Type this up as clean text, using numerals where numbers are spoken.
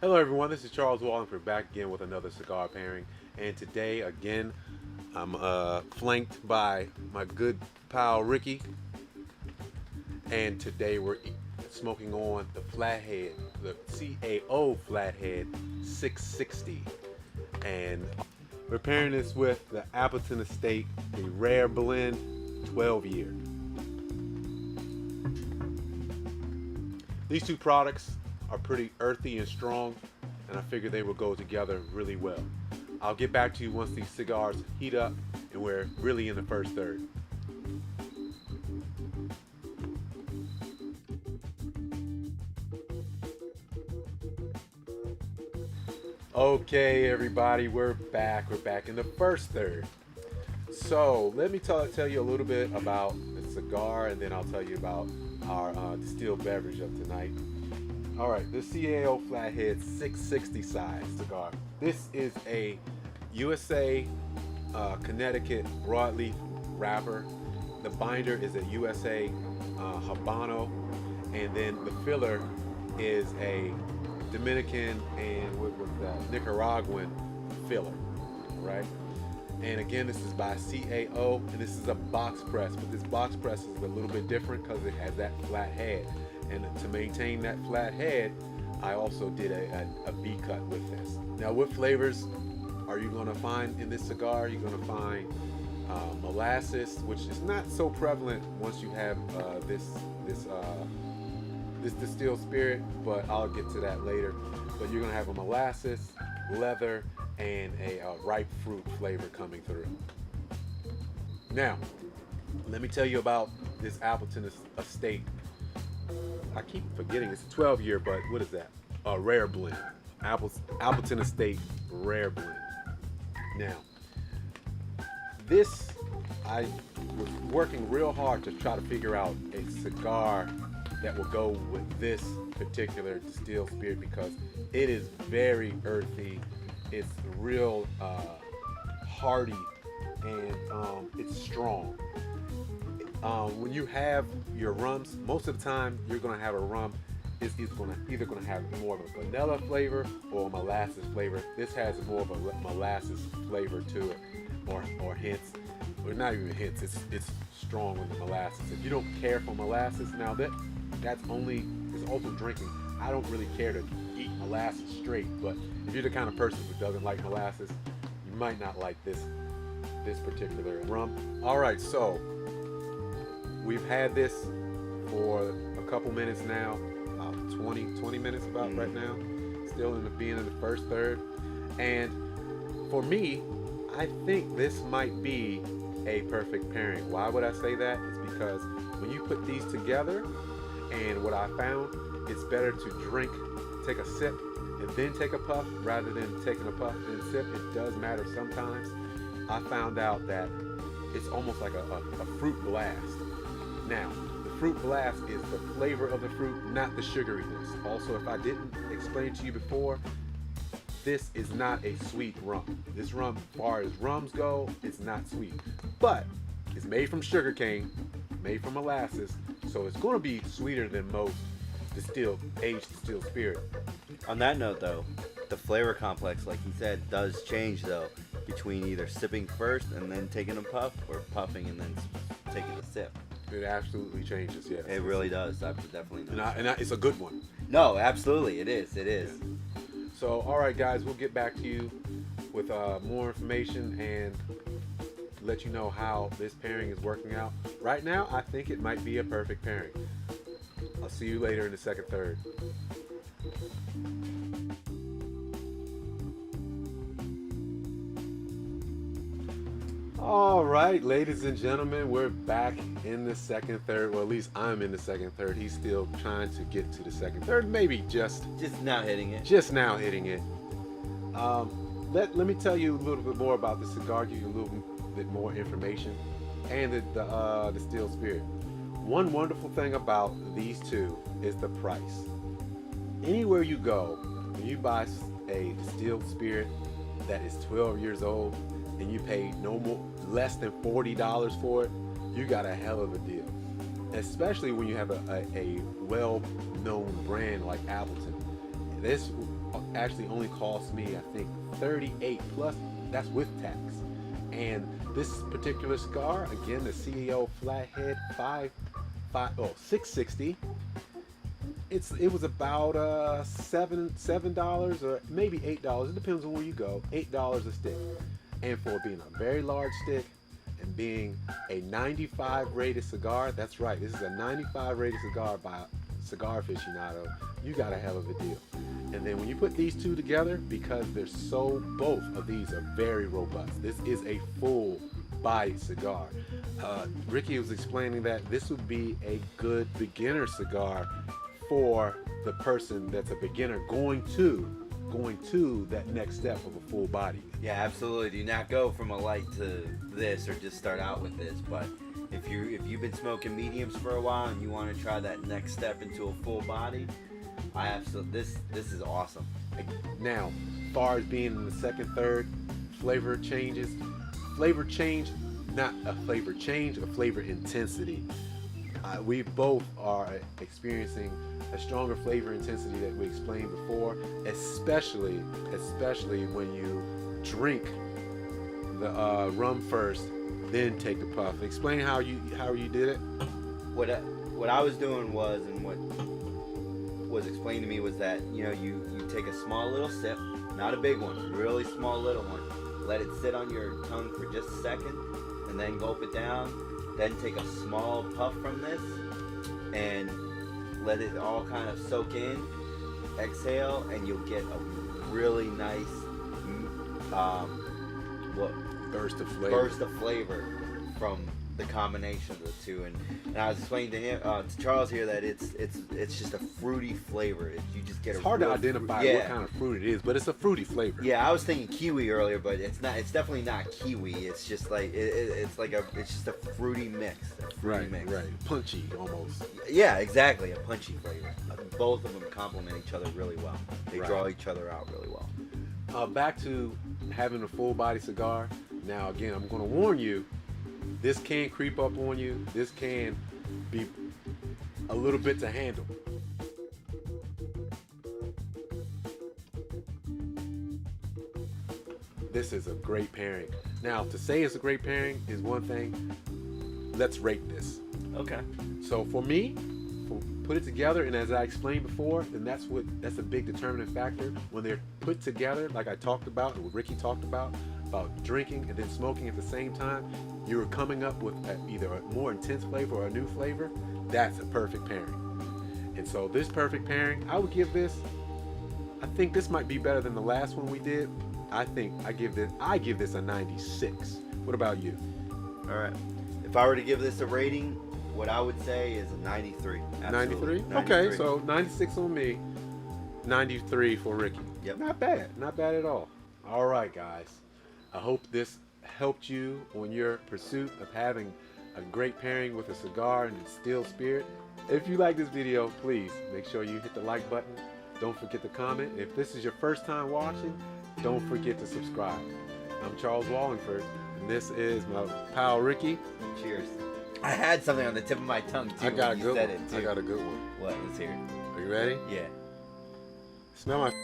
Hello everyone, this is Charles Walhingford back again with another cigar pairing, and today again I'm flanked by my good pal Ricky, and today we're smoking on the Flathead, the CAO Flathead 660, and we're pairing this with the Appleton Estate, the Rare Blend 12 year. These two products are pretty earthy and strong, and I figured they will go together really well. I'll get back to you once these cigars heat up and we're really in the first third. Okay everybody, we're back in the first third. So let me tell you a little bit about the cigar, and then I'll tell you about our distilled beverage of tonight. All right, the CAO Flathead 660 size cigar. This is a USA Connecticut broadleaf wrapper. The binder is a USA Habano, and then the filler is a Dominican and with Nicaraguan filler, right? And again, this is by CAO, and this is a box press, but this box press is a little bit different because it has that flat head. And to maintain that flat head, I also did a V cut with this. Now, what flavors are you going to find in this cigar? You're going to find molasses, which is not so prevalent once you have this distilled spirit, but I'll get to that later. But you're going to have a molasses, leather, and a ripe fruit flavor coming through. Now, let me tell you about this Appleton Estate. I keep forgetting it's a 12 year, but what is that? A rare blend. Appleton Estate Rare Blend. Now, this, I was working real hard to try to figure out a cigar that will go with this particular distilled spirit because it is very earthy. It's real hearty, and it's strong. When you have your rums, most of the time you're going to have a rum is either going to have more of a vanilla flavor or a molasses flavor. This has more of a molasses flavor to it, or hints, or not even hints. It's strong with the molasses. If you don't care for molasses, now it's also drinking. I don't really care to eat molasses straight, but if you're the kind of person who doesn't like molasses, you might not like this particular rum. All right, so we've had this for a couple minutes now, 20 minutes about right now, still being in the first third. And for me, I think this might be a perfect pairing. Why would I say that? It's because when you put these together, and what I found, it's better to take a sip, and then take a puff rather than taking a puff and sip. It does matter sometimes. I found out that it's almost like a fruit blast. Now, the fruit blast is the flavor of the fruit, not the sugariness. Also, if I didn't explain to you before, this is not a sweet rum. This rum, as far as rums go, it's not sweet. But it's made from sugar cane, made from molasses, so it's going to be sweeter than most aged distilled spirit. On that note, though, the flavor complex, like he said, does change, though, between either sipping first and then taking a puff, or puffing and then taking a sip. It absolutely changes, yes. It really does. I've definitely noticed. And it's a good one. No, absolutely, it is. It is. Yeah. So, all right, guys, we'll get back to you with more information and let you know how this pairing is working out. Right now, I think it might be a perfect pairing. I'll see you later in the second third. All right, ladies and gentlemen, we're back in the second third. Well, at least I'm in the second third. He's still trying to get to the second third. Maybe just now hitting it. Just now hitting it. Let me tell you a little bit more about the cigar, give you a little bit more information, and the distilled spirit. One wonderful thing about these two is the price. Anywhere you go, when you buy a distilled spirit that is 12 years old and you pay less than $40 for it, you got a hell of a deal. Especially when you have a well-known brand like Appleton. actually only cost me, I think, 38 plus. That's with tax. And this particular cigar, again, the CAO Flathead 660. It was about $7 or maybe $8. It depends on where you go. $8 a stick. And for being a very large stick and being a 95 rated cigar, that's right, this is a 95 rated cigar by Cigar Aficionado. You got a hell of a deal. And then when you put these two together, because both of these are very robust. This is a full body cigar. Ricky was explaining that this would be a good beginner cigar for the person that's a beginner going to that next step of a full body. Yeah, absolutely. Do not go from a light to this or just start out with this. But if you've been smoking mediums for a while and you want to try that next step into a full body, this is awesome. Now, as far as being in the second, third, flavor change, not a flavor change, a flavor intensity. We both are experiencing a stronger flavor intensity that we explained before, especially when you drink the rum first, then take the puff. Explain how you did it. What I was doing was, and what was explained to me was that you take a small little sip, not a big one, really small little one, let it sit on your tongue for just a second, and then gulp it down. Then take a small puff from this and let it all kind of soak in. Exhale, and you'll get a really nice burst of flavor from the combination of the two. And I was explaining to him, to Charles here, that it's just a fruity flavor. You just get it's hard to identify what kind of fruit it is, but it's a fruity flavor. Yeah, I was thinking kiwi earlier, but it's not. It's definitely not kiwi. It's just like it's just a fruity mix. Right. Punchy almost. Yeah, exactly. A punchy flavor. Both of them complement each other really well. They draw each other out really well. Back to having a full body cigar. Now again, I'm going to warn you. This can creep up on you. This can be a little bit to handle. This is a great pairing. Now, to say it's a great pairing is one thing. Let's rate this. Okay. So for me, put it together, and as I explained before, then that's a big determining factor when they're put together, like I talked about, and what Ricky talked about drinking and then smoking at the same time. You're coming up with either a more intense flavor or a new flavor. That's a perfect pairing. And so this perfect pairing, I would give this, I think this might be better than the last one we did. I give this a 96. What about you? All right. If I were to give this a rating, what I would say is a 93. 93? Okay, so 96 on me, 93 for Ricky. Yep. Not bad at all. All right, guys. I hope this helped you on your pursuit of having a great pairing with a cigar and a still spirit. If you like this video, please make sure you hit the like button. Don't forget to comment. If this is your first time watching, don't forget to subscribe. I'm Charles Walhingford, and this is my pal Ricky. Cheers. I had something on the tip of my tongue too. I got a good one. I got a good one. What? Let's hear it. Are you ready? Yeah. Smell my